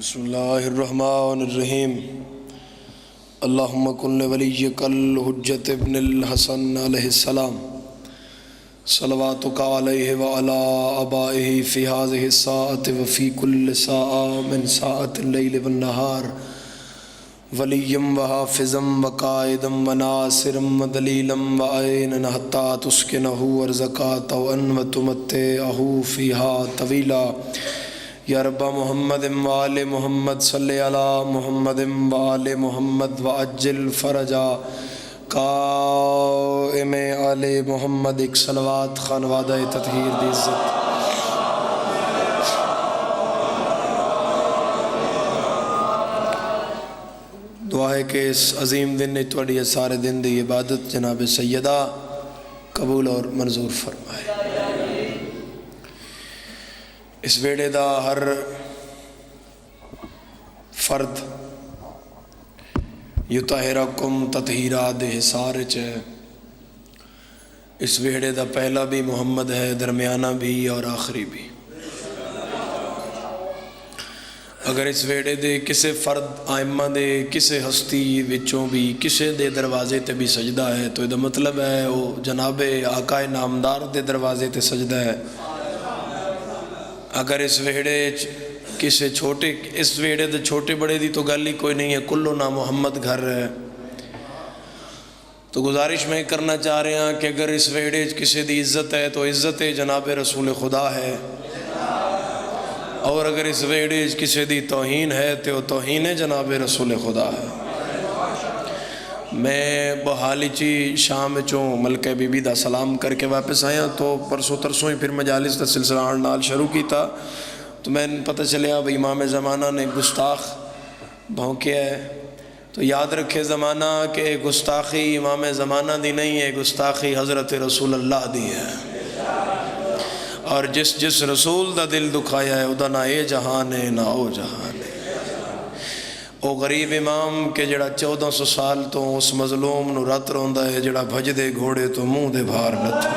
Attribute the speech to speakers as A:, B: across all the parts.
A: بسم اللہ الرحمن الرحیم اللہم کن ولیک الحجت ابن الحسن علیہ السلام صلواتک علیہ وعلا آبائہ فی ہذہ الساعة وفی کل ساعة من ساعة اللیل والنہار ولیم وحافظم وقائدم وناصرم ودلیلم وعینن حتی تسکنہ ورزکات وتمتعہ فیہا طویلا یا رب محمد وآل محمد صلی علی محمد وآل محمد وعجل فرجا قائم آل محمد ایک صلوات خانوادہ تطہیر دی عزت دعا ہے کہ اس عظیم دن نے توڑی سارے دن دی عبادت جناب سیدہ قبول اور منظور فرمائے۔ اس ویڑے دا ہر فرد یطہرکم تطہیرا دے سارے چے۔ اس ویڑے دا پہلا بھی محمد ہے، درمیانہ بھی اور آخری بھی۔ اگر اس ویڑے دے کسے فرد آئمہ دے کسے ہستی وچوں بھی کسے دے دروازے تے بھی سجدہ ہے تو یہ مطلب ہے وہ جناب آقا نامدار دے دروازے تے سجدہ ہے۔ اگر اس ویڑے کسے چھوٹے اس ویڑے دے چھوٹے بڑے دی تو گل ہی کوئی نہیں ہے، کلو نا محمد گھر ہے۔ تو گزارش میں کرنا چاہ رہے ہیں کہ اگر اس ویڑے کسے دی عزت ہے تو عزت جناب رسول خدا ہے، اور اگر اس ویڑے کسے دی توہین ہے تو توہین جناب رسول خدا ہے۔ میں بحالی چی شام چوں ملکہ بی بی دا سلام کر کے واپس آیا تو پرسوں ترسوں ہی پھر مجالس دا سلسلہ نال شروع کی تھا تو میں پتہ چلیا بھئی امام زمانہ نے گستاخ بھونکیا ہے۔ تو یاد رکھے زمانہ کہ گستاخی امام زمانہ دی نہیں ہے، گستاخی حضرت رسول اللہ دی ہے، اور جس رسول دا دل دکھایا ہے ادا نہ اے جہان ہے نہ او جہان ہے۔ او غریب امام کہ جڑا 1400 سال تو اس مظلوم نو رت روندا ہے، جڑا بھج دے گھوڑے تو منہ دے بھار نتھے۔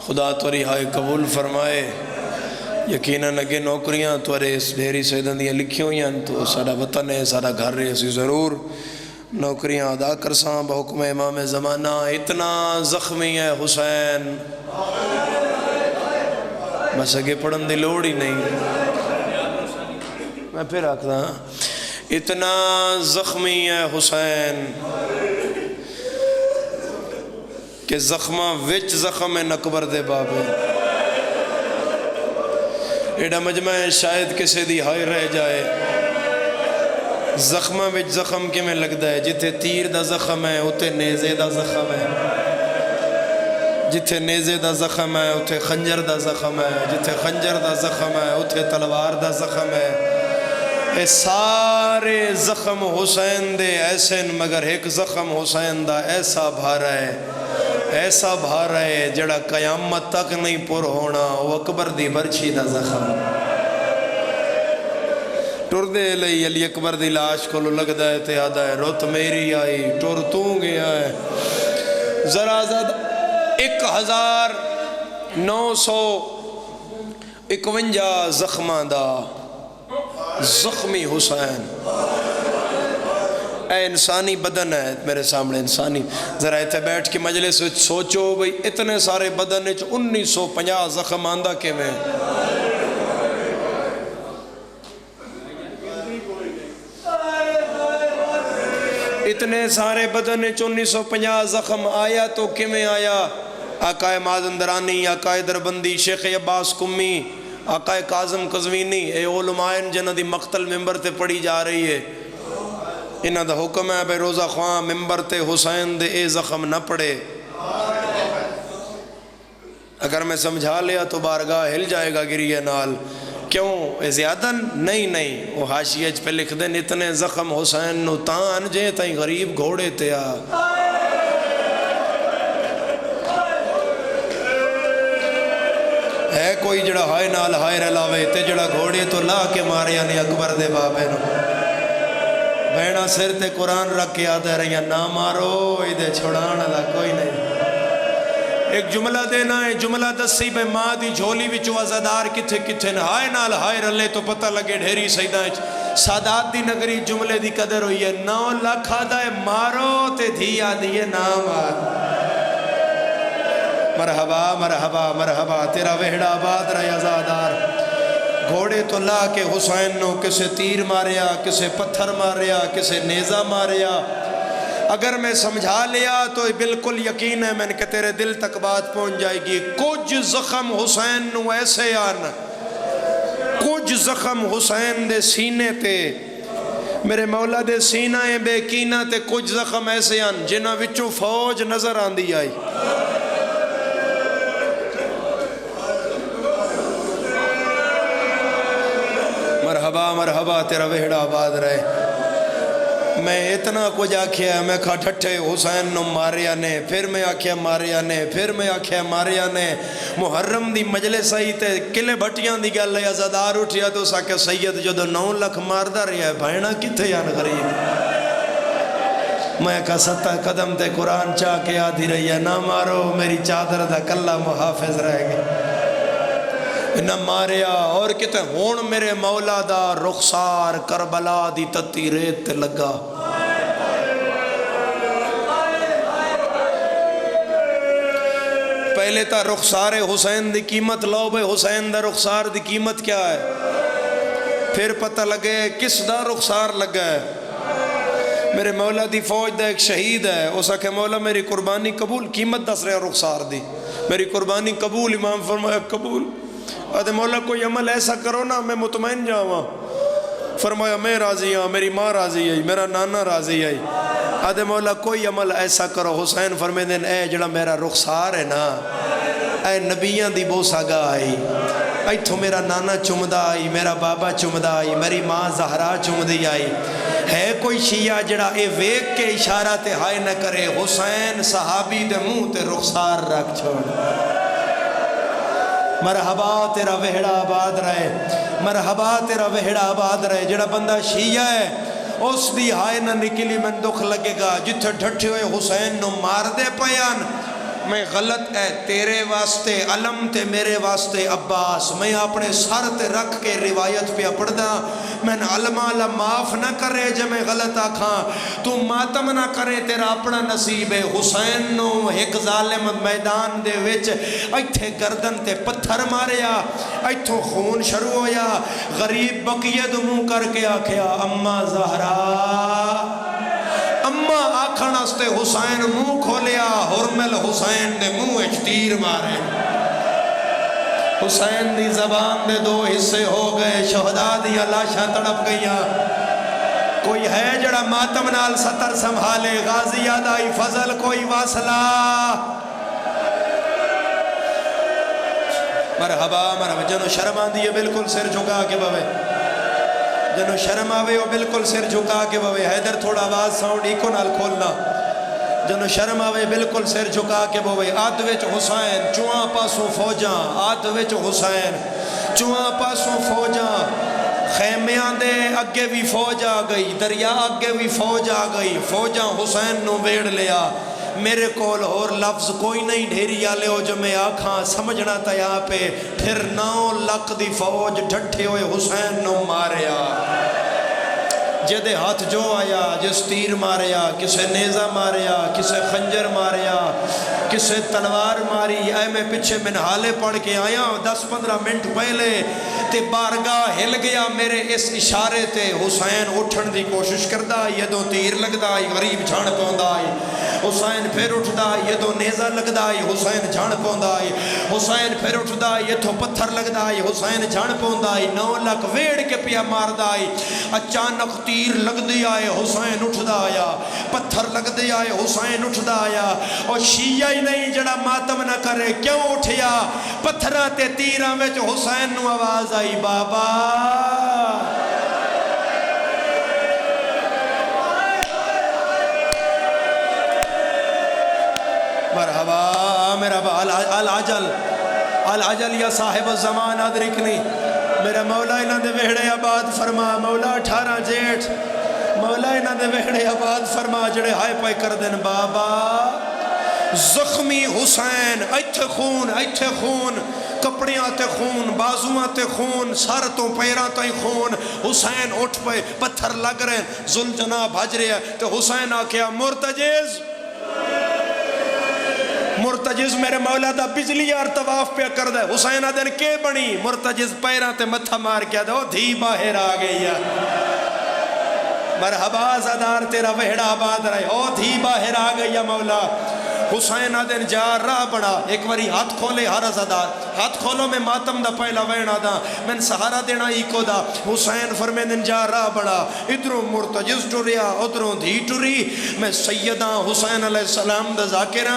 A: خدا تو رہائی قبول فرمائے۔ یقیناً اگے نوکریاں توارے اس ڈھیری سیدن دیاں لکھی ہوئی ہیں تو سارا وطن ہے، سارا گھر ہے، اسی ضرور نوکریاں ادا کرساں بحکم امام زمانہ۔ اتنا زخمی ہے حسین، بس اگے پڑھن دی لوڑ ہی نہیں، میں پھر آکھدا اتنا زخمی ہے حسین کہ زخمہ وچ زخم اکبر دے بابے۔ ایڈا مجمع شاید کسے دی ہائے رہ جائے، زخمہ وچ زخم کے میں لگدا ہے، جتھے تیر دا زخم ہے اتھے نیزے دا زخم ہے، جتھے نیزے دا زخم ہے اتھے خنجر دا زخم ہے، جتھے خنجر دا زخم ہے اتھے تلوار دا زخم ہے۔ اے سارے زخم حسین دے ایسے مگر ایک زخم حسین دا ایسا بھارا ہے، ایسا بھارا ہے جڑا قیامت تک نہیں پر ہونا، وہ اکبر دی برچی دا زخم۔ ٹر دے لئی علی اکبر دی لاش کو لگدا ہے تے آدھا ہے رت میری آئی ٹر تو گیا ہے۔ ذرا زد 1951 زخمہ دا زخمی حسین۔ اے انسانی بدن ہے میرے سامنے، انسانی ذرا ایتھے بیٹھ کے مجلس سوچو بھئی اتنے سارے بدن 1950 زخم آندہ کے میں، اتنے سارے بدن 1950 زخم آیا تو کمیں آیا؟ آقا مازندرانی، آقا دربندی، شیخ عباس کمی، آقا کاظم قزوینی، اے علماء جنہ دی مقتل ممبر تے پڑھی جا رہی ہے۔ انہاں دا حکم ہے بے روزہ خواہ ممبر تے حسین دے اے زخم نہ پڑے۔ اگر میں سمجھا لیا تو بارگاہ ہل جائے گا گریہ نال۔ کیوں اے زیادہ نہیں وہ حاشیج پہ لکھ دیں اتنے زخم حسین نو تان جے تائیں غریب گھوڑے تے آ۔ ہے کوئی جڑا ہائے نال ہائے رلاوے تے جڑا گھوڑے تو لا کے مارے یعنی اکبر دے بابے نو۔ بہنا سر تے قرآن رکھ کے آدھے رہی ہیں نہ مارو ایدے چھوڑانا دا کوئی نہیں۔ ایک جملہ دینا ہے، جملہ دسی بے ماں دی جھولی وچ وزادار کتھے کتھے ہائے نال ہائے رلے تو پتہ لگے ڈھیری سیدہ سادات دی نگری جملے دی قدر ہوئی ہے 9 لاکھ آدھا ہے مارو تے دھیا دیئے نام مرحبا مرحبا مرحبا تیرا وہڑا آباد رہے ازادار گھوڑے تو لا کے حسین نو کسے تیر ماریا کسے پتھر ماریا کسے نیزہ ماریا اگر میں سمجھا لیا تو بالکل یقین ہے میں نے کہ تیرے دل تک بات پہنچ جائے گی کچھ زخم حسین نو ایسے آنا کچھ زخم حسین دے سینے تے میرے مولا دے سینہ بے کینہ تے کچھ زخم ایسے آن جنہ وچوں فوج نظر آن دی آئی مرحبا مرحبا تیرا وہڑا آباد رہے میں اتنا کچھ آکھیا میں کھا ٹھٹھے حسین نو ماریا نے پھر میں آکھیا ماریا نے پھر میں آکھیا ماریا نے محرم دی مجلس آئی تے کلے بھٹیاں دی گل ہے ازادار اٹھیا تو سا کہ سید جو 9 لاکھ ماردہ رہا ہے بھائنہ کتھے یان غریب میں کہا 7 قدم تے قرآن چاہ کے آدھی رہی ہے نہ مارو میری چادر دا کلہ محافظ رہ گئے نہ ماریا اور کہتے ہیں ہون میرے مولا دا رخسار کربلا دی تتی ریت تے لگا پہلے تا رخسار حسین دی قیمت لو بے حسین دا رخسار دی قیمت کیا ہے پھر پتہ لگے کس دا رخسار لگا ہے میرے مولا دی فوج دا ایک شہید ہے اسا کہ مولا میری قربانی قبول قیمت دس رہا رخسار دی میری قربانی قبول امام فرمایا قبول آدھے مولا کوئی عمل ایسا کرو نا میں مطمئن جاواں فرمایا میں راضی ہوں میری ماں راضی ہے میرا نانا راضی ہے آدھے مولا کوئی عمل ایسا کرو حسین فرمے دین اے جڑا میرا رخسار ہے نا اے نبیان دی بوسا گا آئی ایتھو میرا نانا چمدہ آئی میرا بابا چمدہ آئی میری ماں زہرا چمدی آئی ہے کوئی شیعہ جڑا اے ویک کے اشارہ تے ہائے نہ کرے حسین صحابی دے منہ تے رخسار رکھ چھوڑ مرحبا تیرا وہڑا آباد رہے مرحبا تیرا وہڑا آباد رہے جڑا بندہ شیعہ ہے اس دی ہائے نہ نکلی میں دکھ لگے گا جتھے ڈھٹھے ہوئے حسین نو مار دے پیان میں غلط ہے تیرے واسطے علم تے میرے واسطے عباس میں اپنے سر تے رکھ کے روایت پہ پڑھ دا میں علمہ علم معاف نہ کرے جب میں غلط آکھاں تو ماتم نہ کرے تیرا اپنا نصیب ہے حسین نو ایک ظالم میدان دے وچ ایتھے گردن تے پتھر ماریا ایتھوں خون شروع ہویا غریب بقیہ دو منہ کر کے آکھیا اماں زہرا اماں آکھن استے حسین منہ کھولیا حرمل حسین نے منہ اچتیر مارے حسین دی زبان دے 2 حصے ہو گئے شہداء دی لاشاں تڑپ گئیاں کوئی ہے جڑا ماتم نال ستر سنبھالے غازی آدائی فضل کوئی واصلہ مرحبا مرحبا جنو شرم آن دیئے بالکل سر جھکا کے بوے جنو شرم آوے وہ بالکل سر جھکا کے بوے حیدر تھوڑا آواز ساؤنڈ ایکو نال کھولنا جنو شرم آوے بالکل سر جھکا کے بوے آدھ وچ حسین چوہاں پاسوں فوجاں آدھ وچ حسین چوہاں پاسوں فوجاں خیمیاں دے اگے بھی فوج آ گئی دریا اگے بھی فوج آ گئی فوجاں حسین نو ویڑ لیا میرے کول اور لفظ کوئی نہیں ڈھیری آلے ہو جو میں آکھاں سمجھنا تا یہاں پہ پھر 9 لاکھ دی فوج ڈھٹھے ہوئے حسین نو ماریا جدے ہاتھ جو آیا جس تیر ماریا کسے نیزہ ماریا کسے خنجر ماریا کسے تلوار ماری اے میں پچھے منحالے پڑھ کے آیا 10-15 منٹ پہلے تے بارگاہ ہل گیا میرے اس اشارے تے حسین اٹھن دی کوشش کردہ یہ دو تیر لگدہ آئی غریب جھان پوندہ آئی حسین پھر اٹھدہ یہ دو نیزہ لگدہ آئی حسین جھان پوندہ آئی حسین پھر اٹھدہ یہ تو پتھر لگدہ آئی حسین جھان پوندہ آئی 9 لاکھ ویڑ کے پیا ماردہ آئی اچانک تیر لگ دی آئے حسین اٹھدہ آیا پتھر لگ دی آئے حسین اٹھدہ آیا اور شیعہ ہی نہیں جڑا ماتم نہ کرے کیوں اٹھیا پتھرہ تے تیرہ میں جو حسین نو آواز آئی بابا مرحبا مرحبا العجل یا صاحب الزمان ادرکنی میرا مولا انہاں دے وہڑے آباد فرما مولا 18 جیٹھ مولا انہاں دے وہڑے آباد فرما جڑے ہائے پائے کر دن بابا زخمی حسین، ایتھے خون، کپڑیاں تے خون، بازوਆਂ تے خون، سر تو پیراں تائیں خون. حسین اٹھ پے، پتھر لگ رہے ہیں، ذوالجناح بھج رہے ہیں. تو حسین آکھیا مرتجز میرے مولا دا بجلی یار طواف پہ کر دے. حسین آدھن کے بنی؟ مرتجز پیراں تے متھا مار کیا دے، او دھی باہر آ گئی ہے. مرحبا زادار تیرا وہڑا آباد رہے، او دھی باہر آ گئی ہے مولا. حسین آدھن جا راہ بڑا، ایک واری ہاتھ کھولے ہر ازادار، ہاتھ کھولو میں ماتم دا پہلا وینا دا، میں سہارا دینا ہی کو دا. حسین فرمیدن جا راہ بڑا، ادھروں مرتجز ٹریا، ادھروں دھی ٹری. میں سیدہ حسین علیہ السلام دا ذاکرہ،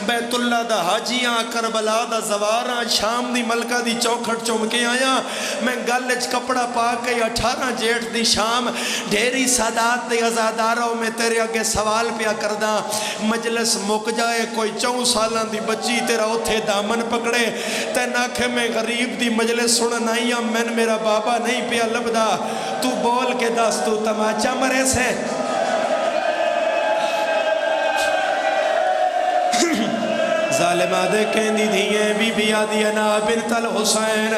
A: بیت اللہ دا حاجیاں، کربلا دا زواراں، شام دی ملکہ دی چوکھٹ چمکے آیا. میں گلچ کپڑا پا کے 18 جیٹھ دی شام، ڈھیری سادات دے ازاداروں میں تیرے اگے سوال پیا کردہ. مجلس مک جائے، کوئی 4 سالان دی بچی تیرا اتھے دامن پکڑے، تین آنکھیں میں غریب دی مجلس سنن آئیا، میں میرا بابا نہیں پیا لبدا. تو بول کے دس تو تماچا مرے سے. ظالمہ دے کہندی دھیئے بی بی آدینا بنت الحسین.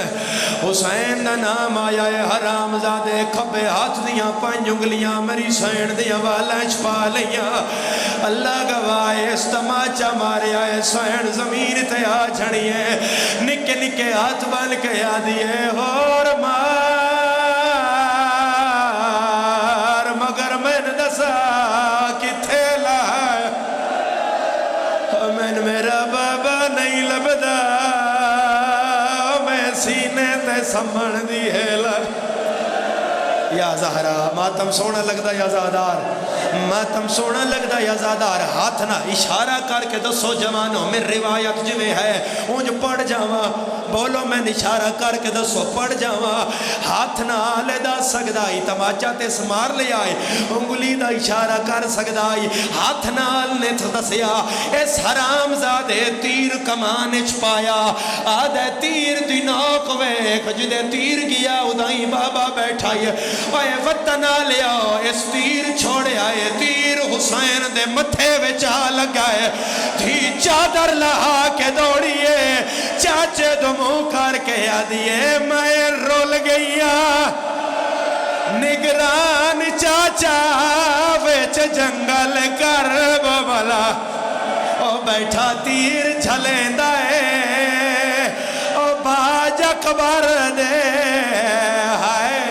A: حسین دا نام آیا ہے حرام زادے، کھبے ہاتھ دیاں 5 انگلیاں میری سین دیاں والا چھپا لیاں. اللہ گواہ اس تماچا مارے آئے سین زمین تے آ جھڑیے، نکے نکے ہاتھ بن کے آدیے اور مار مگر میں دسا کتھے لائے، میں میرا بابا نہیں لبدا، میں سینے تے سمن دی ہے لگ. یا زہرا ماتم سونا لگدا یا زادار، ماتم سونا لگدا یا زادار. ہاتھ نہ اشارہ کر کے دسو جوانوں میں روایت جویں ہے اونج پڑھ جاواں، بولو میں اشارہ کر کے دسو پڑھ جاواں. ہاتھ نہ آلے دا سگدائی، تماچا تے سمار لے آئے، انگلی دا اشارہ کر سگدائی. ہاتھ نہ آلنے تھا دسیا اس حرام زادے تیر کمان چھپایا. آدھے تیر دی نوک ویک جدے تیر گیا ادائیں بابا بیٹھائی. اوے وطن آلیا اس تیر چھوڑے آئے، تیر حسین دے متھے وچا لگائے. تھی چادر لہا کے دوڑیے، چاچے دموں کر کے آدیے میں رول گئیا. نگران چاچا ویچ جنگل کر ببلا، او بیٹھا تیر جھلیں دائے، او باج اکبر دے ہائے.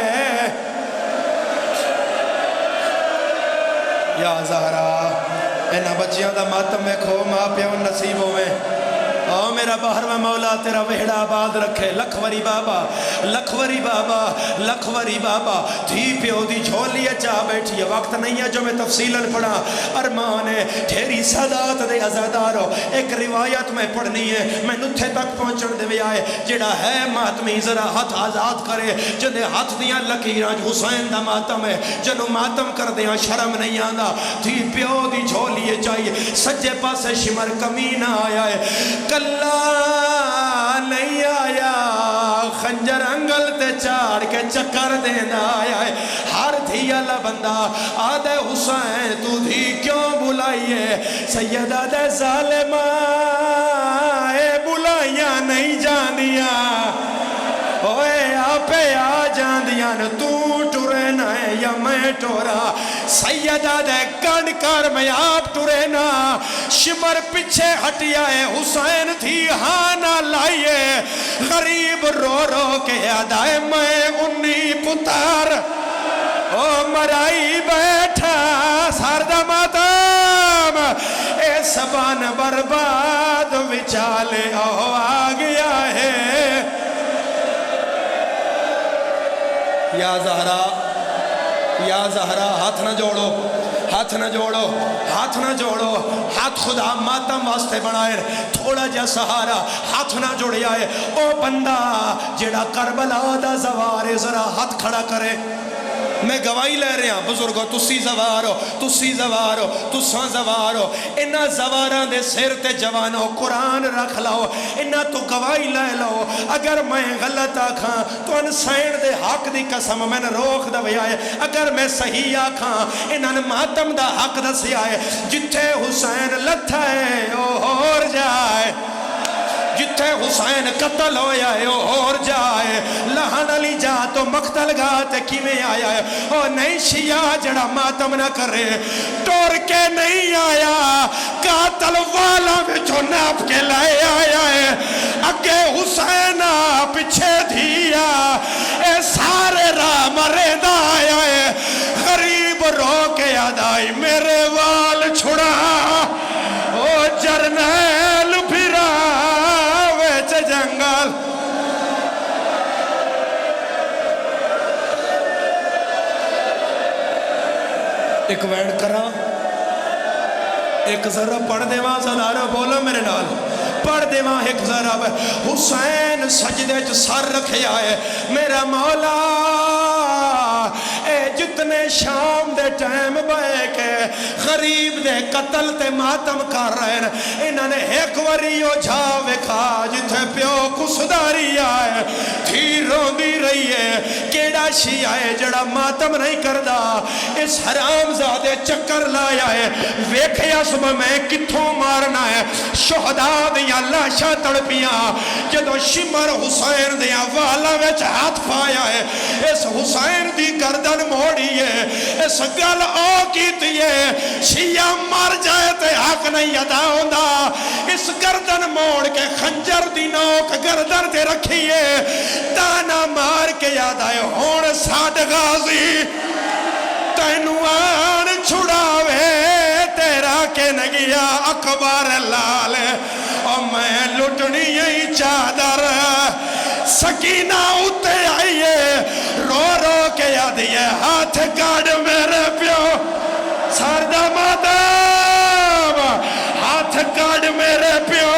A: یا زہرا انہا بچیاں دا ماتم میں کھو ماں پیو نصیبوں میں. او میرا باہر میں مولا تیرا وہڑا آباد رکھے. لکھوری بابا، لکھوری بابا، لکھوری بابا تھی پیو دی جھولی چاہ بیٹھی ہے. وقت نہیں ہے جو میں تفصیلاً پڑھا. ارمان ہے ڈھیری سادات دے ازادارو، ایک روایت میں پڑھنی ہے، میں نتھے تک پہنچن دے آئے. جڑا ہے ماتمی ذرا ہاتھ آزاد کرے، جدے ہاتھ دیاں لکیراں حسین دا ماتم ہے، جنو ماتم کر دیاں شرم نہیں آندا. تھی پیو دی جھولی چاہیے، سجے پاسے شمر کمینہ آیا ہے، کلا نہیں آیا، خنجر انگل تے چاڑ کے چکر دینا آیا ہے. ہر دھیا لبندہ آدھے حسین تو دھی کیوں بلائیے؟ سیدہ دے ظالمہ اے بلائیاں نہیں جاندیاں، اوے آپے آ جاندیاں، تو ٹورے نہ ہے یا میں ٹورا. سیدہ دے کنڈ کر میں آپ ٹورے نہ، شمر پچھے ہٹیا ہے، حسین تھی ہانا لائیے. غریب رو رو کے آدھائے میں 19 پتر، او مرائی بیٹھا ساردہ ماتم، اے سبان برباد وچالے او آ گیا ہے. یا زہرا، یا زہرا ہاتھ نہ جوڑو، ہاتھ نہ جوڑو، ہاتھ نہ جوڑو. ہاتھ خدا ماتم واسطے بنائے، تھوڑا جا سہارا ہاتھ نہ جوڑے آئے. او بندہ جڑا کربلا دا زوارے ذرا ہاتھ کھڑا کرے. میں گواہی لے رہے ہیں بزرگو، تسی زوار ہو، تسی زوار ہو، تساں زوار ہو، انہاں زواراں دے سر تے جوانو قرآن رکھ لو، انہاں تو گواہی لے لو۔ اگر میں غلط آکھاں تو ان سین دے حق دی قسم میں نے روک دویا ہے، اگر میں صحیح آکھاں انہاں نے ماتم دا حق دسیا ہے۔ جتھے حسین لتھا ہے او ہور جائے، جتھے حسین قتل ہویا ہے وہ اور جائے۔ لہن علی جا تو مقتل گاہ تے کی میں آیا ہے، او نہیں شیعہ جڑا ماتم نہ کرے، ٹور کے نہیں آیا، قاتل والا بچو ناپ کے لائے آیا ہے۔ اگے حسین پچھے دھیا، اے سارے راہ مرے دا آیا ہے۔ غریب رو کے یاد آئی میرے وال چھڑا، او جرنیل پھرا جنگل۔ ایک وینڈ کرا، ایک ذرہ پڑھ دے وہاں سلارہ بولو میرے نال، پڑھ دے وہاں ایک ذرہ۔ حسین سجدے چ سر رکھے آئے، میرا مولا اے جتنے شام دے ٹائم بے کے غریب دے قتل تے ماتم کر رہے ہیں، انہوں نے ایک وریو جھا وکھا جتھے پیو کسداری آئے، تھی روندی رہی ہے، کیڑا شیعہ ہے جڑا ماتم نہیں کردہ، اس حرام زادے چکر لایا ہے، ویکھیا صبح میں کتھوں مارنا ہے، شہداء دیا لاشا تڑپیاں، جدو شمر حسین دیا والا ویچ ہاتھ پایا ہے، اس حسین دی گردن موڑی ہے، اس گل او کیتی ہے، شیعہ مر جائے تے حق نہیں ادا ہوندا، اس گردن موڑ کے خنجر دی نوک گردن تے رکھیے، تانا مار کے یاد آئے ہون ساڈ غازی تینو آن چھڑاوے تیرا کے نگیا اکبر لال، اور میں لٹنی یہی چادر سکینہ اتے آئیے، رو رو کے یاد یہ ہاتھ کاڑ میرے پیو سردہ مادام، ہاتھ کاڑ میرے پیو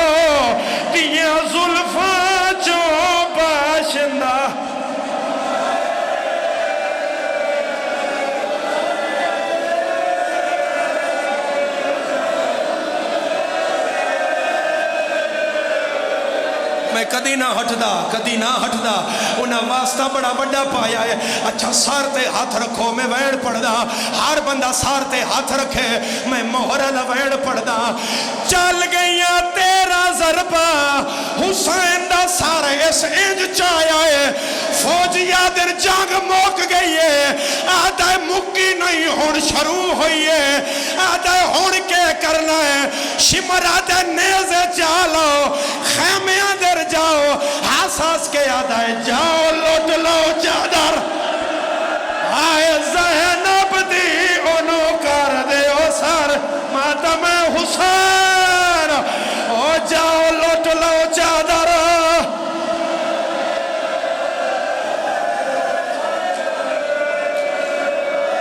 A: دیا ظلفاں جو باشندہ۔ میں کدی نہ ہٹدا، کدی نہ ہٹدا، انہاں واسطہ بڑا بڑا پایا ہے۔ اچھا سار تے ہاتھ رکھو، میں ویڑ پڑھدا، ہر بندہ سار تے ہاتھ رکھے، میں مہرہ ویڑ پڑھدا۔ چل گئیاں تیرا ضربہ حسین دا سارے اس انج چایا ہے، فوجیہ در جنگ موک گئی ہے، آدھے مکی نہیں ہون شروع ہوئی ہے، آدھے ہون کے کرنا ہے، شمر آدھے نیزے چالو، خیمیاں در جاؤ، حساس کے آدھے جاؤ لوٹ لو جادہ